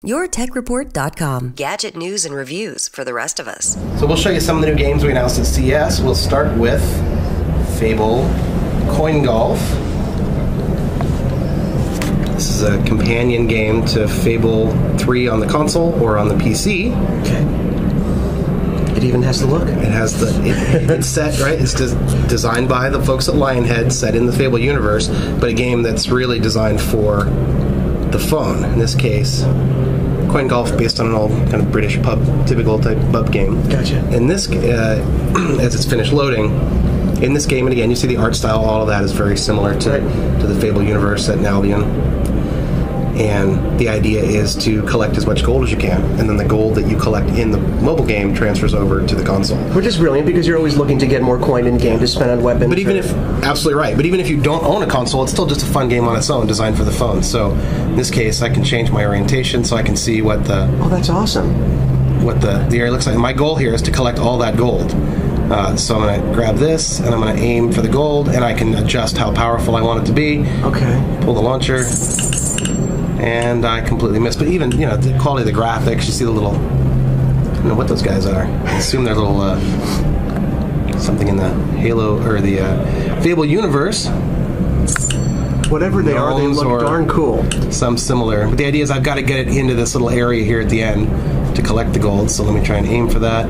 YourTechReport.com. Gadget news and reviews for the rest of us. So we'll show you some of the new games we announced at CES. We'll start with Fable Coin Golf. This is a companion game to Fable 3 on the console or on the PC. Okay. It even has the look. It has the it's set, right? It's designed by the folks at Lionhead, set in the Fable universe, but a game that's really designed for the phone. In this case, Coin Golf, based on an old kind of British typical type pub game. Gotcha. In this, as it's finished loading, in this game, and again, you see the art style, all of that is very similar to the Fable universe set in Albion. And the idea is to collect as much gold as you can, and then the gold that you collect in the mobile game transfers over to the console. Which is brilliant, because you're always looking to get more coin in game to spend on weapons. But even if, absolutely right, but even if you don't own a console, it's still just a fun game on its own, designed for the phone. So in this case, I can change my orientation so I can see what the... Oh, that's awesome. What the area looks like. My goal here is to collect all that gold. So I'm going to grab this, and I'm going to aim for the gold, and I can adjust how powerful I want it to be. Okay. Pull the launcher. And I completely missed. But even, you know, the quality of the graphics, you see the little... I don't know what those guys are. I assume they're little... something in the Halo, or the Fable universe. Whatever they are, they look darn cool. Some similar. But the idea is I've got to get it into this little area here at the end to collect the gold. So let me try and aim for that.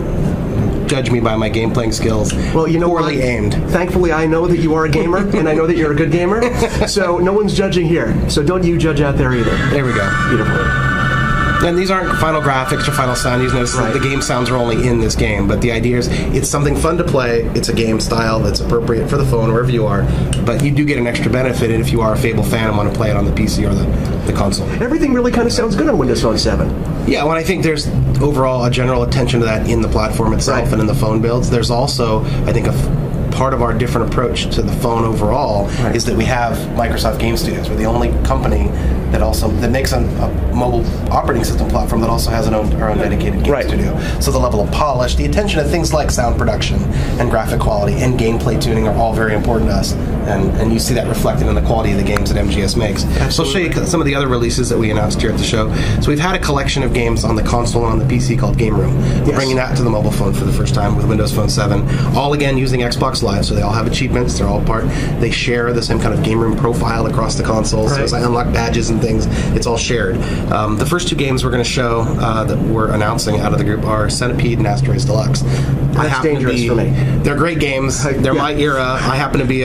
Judge me by my game playing skills. Well, you know, poorly aimed. Thankfully, I know that you are a gamer, and I know that you're a good gamer. So no one's judging here. So don't you judge out there either. There we go. Beautiful. And these aren't final graphics or final sound. You notice that the game sounds are only in this game, but the idea is it's something fun to play. It's a game style that's appropriate for the phone wherever you are, but you do get an extra benefit if you are a Fable fan and want to play it on the PC or the console. Everything really kind of sounds good on Windows Phone 7. Yeah, well, I think there's overall a general attention to that in the platform itself and in the phone builds. There's also, I think, part of our different approach to the phone overall is that we have Microsoft Game Studios. We're the only company that makes a mobile operating system platform that also has our own dedicated game studio. So the level of polish, the attention to things like sound production and graphic quality and gameplay tuning are all very important to us. And you see that reflected in the quality of the games that MGS makes. Absolutely. So I'll show you some of the other releases that we announced here at the show. So we've had a collection of games on the console and on the PC called Game Room. We're bringing that to the mobile phone for the first time with Windows Phone 7. All again using Xbox Live, so they all have achievements. They're all they share the same kind of Game Room profile across the console. So as I unlock badges and things, it's all shared. The first two games we're going to show that we're announcing out of the group are Centipede and Asteroids Deluxe. That's dangerous for me. They're great games. They're my era. I happen to be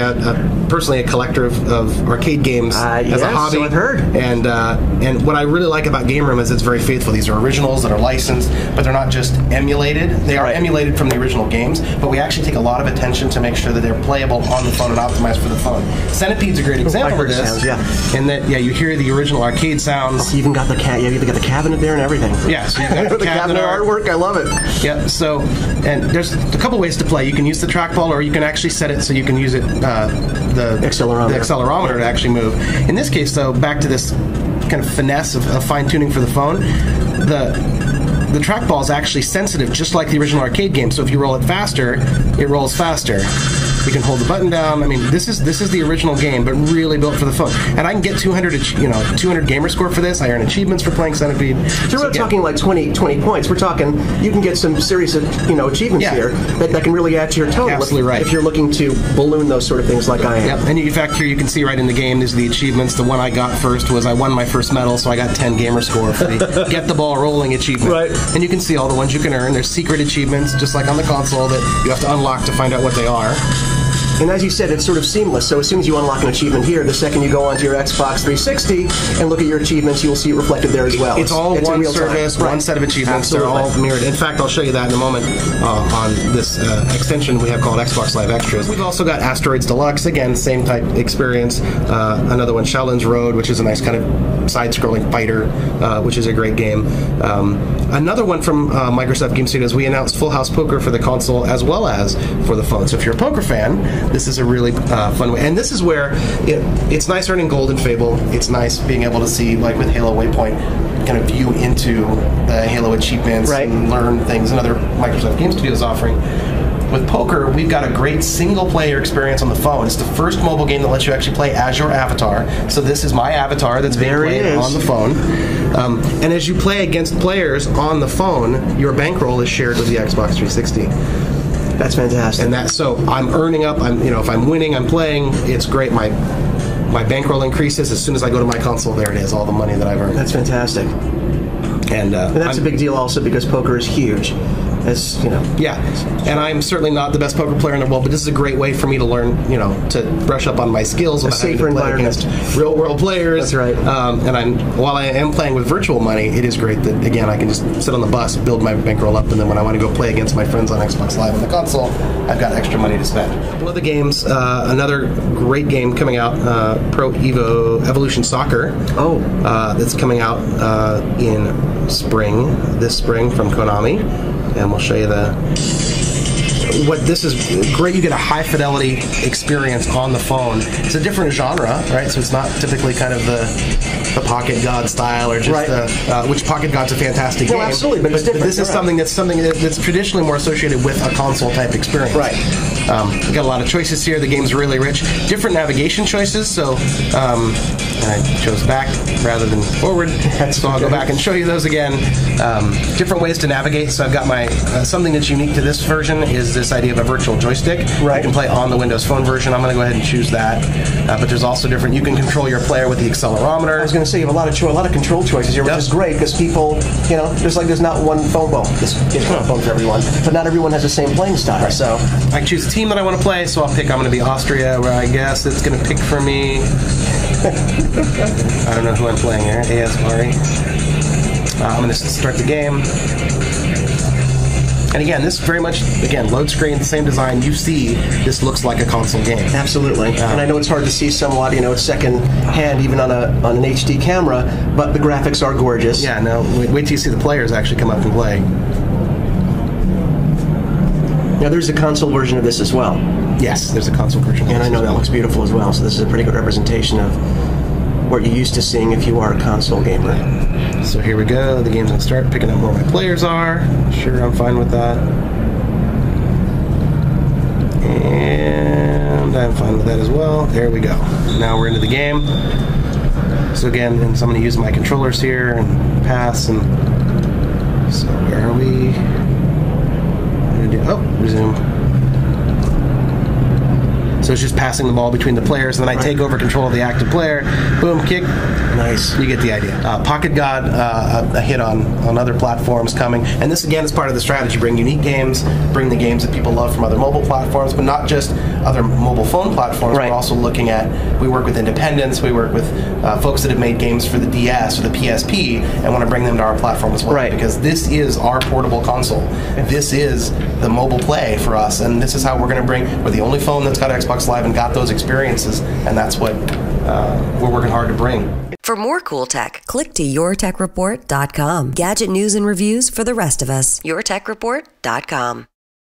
personally a collector of arcade games as a hobby. So I've heard. And what I really like about Game Room is it's very faithful. These are originals that are licensed, but they're not just emulated. They are emulated from the original games, but we actually take a lot of attention to make sure that they're playable on the phone and optimized for the phone. Centipede's a great example of this. And that you hear the original arcade sounds. You even got the you even got the cabinet there and everything. Yeah, so you've got the cabinet artwork. I love it. Yeah. So, and there's a couple ways to play. You can use the trackball, or you can actually set it so you can use it the accelerometer to actually move. In this case, though, back to this kind of finesse of fine tuning for the phone. The trackball is actually sensitive, just like the original arcade game. So if you roll it faster, it rolls faster. You can hold the button down. I mean, this is the original game, but really built for the phone. And I can get 200 gamer score for this. I earn achievements for playing Centipede. So we're not talking like 20 points. We're talking you can get some serious achievements here that can really add to your total. Absolutely right. If you're looking to balloon those sort of things like I am. Yep. And in fact, here you can see right in the game, these are the achievements. The one I got first was I won my first medal, so I got 10 gamer score for the Get the Ball Rolling achievement. Right. And you can see all the ones you can earn. There's secret achievements, just like on the console, that you have to unlock to find out what they are. And as you said, it's sort of seamless. So as soon as you unlock an achievement here, the second you go onto your Xbox 360 and look at your achievements, you will see it reflected there as well. It's all one service, one set of achievements. Absolutely. They're all mirrored. In fact, I'll show you that in a moment on this extension we have called Xbox Live Extras. We've also got Asteroids Deluxe. Again, same type experience. Another one, Shaolin's Road, which is a nice kind of side-scrolling fighter, which is a great game. Another one from Microsoft Game Studios, we announced Full House Poker for the console as well as for the phone. So if you're a poker fan, this is a really fun way. And this is where it's nice earning gold in Fable. It's nice being able to see, like with Halo Waypoint, kind of view into the Halo achievements and learn things. Another Microsoft Game Studios offering. with poker, we've got a great single-player experience on the phone. It's the first mobile game that lets you actually play as your avatar. So this is my avatar that's being played on the phone. And as you play against players on the phone, your bankroll is shared with the Xbox 360. That's fantastic. And so I'm earning up. If I'm winning, I'm playing. It's great. My bankroll increases as soon as I go to my console. There it is, all the money that I've earned. That's fantastic. And that's a big deal also because poker is huge. As you know. Yeah, and I'm certainly not the best poker player in the world, but this is a great way for me to learn, to brush up on my skills without having to play against real world players. That's right. And while I am playing with virtual money, it is great that, again, I can just sit on the bus, build my bankroll up, and then when I want to go play against my friends on Xbox Live on the console, I've got extra money to spend. One of the games, another great game coming out, Pro Evolution Soccer. Oh. That's coming out in this spring from Konami. And we'll show you what this is great. You get a high fidelity experience on the phone. It's a different genre, right? So it's not typically kind of the Pocket God style or just which Pocket God's a fantastic game. Absolutely, but it's different. This is something that's traditionally more associated with a console type experience. Right. You got a lot of choices here. The game's really rich. Different navigation choices. So I chose back rather than forward. So I'll go back and show you those again. Different ways to navigate. So I've got my something that's unique to this version is this idea of a virtual joystick. Right. You can play on the Windows Phone version. I'm going to go ahead and choose that. But there's also different. You can control your player with the accelerometer. I was going to say you have a lot of control choices here, which is great because people, there's not one phone. Well, this is one phone for everyone, but not everyone has the same playing style. Right. So I choose a team that I want to play. So I'm going to be Austria, where I guess it's going to pick for me. I don't know who I'm playing here. ASRE. I'm going to start the game. And again, this very much, load screen, same design. You see, this looks like a console game. Absolutely. And I know it's hard to see somewhat, it's second hand even on an HD camera, but the graphics are gorgeous. Yeah, no, wait till you see the players actually come up and play. Now, there's a console version of this as well. Yes, there's a console version. And I know that looks beautiful as well, so this is a pretty good representation of what you're used to seeing if you are a console gamer. So here we go. The game's going to start picking up where my players are. Sure, I'm fine with that. And I'm fine with that as well. There we go. Now we're into the game. So again, so I'm going to use my controllers here and pass. And so where are we? Resume. So it's just passing the ball between the players, and then I take over control of the active player. Boom, kick. Nice. You get the idea. Pocket God, a hit on other platforms coming. And this, again, is part of the strategy. Bring unique games, bring the games that people love from other mobile platforms, but not just other mobile phone platforms. Right. We're also looking at, we work with independents, we work with folks that have made games for the DS or the PSP and want to bring them to our platform as well. Right. Because this is our portable console. This is the mobile play for us, and this is how we're going to we're the only phone that's got Xbox Live and got those experiences, and that's what we're working hard to bring. For more cool tech, click to YourTechReport.com. Gadget news and reviews for the rest of us. YourTechReport.com.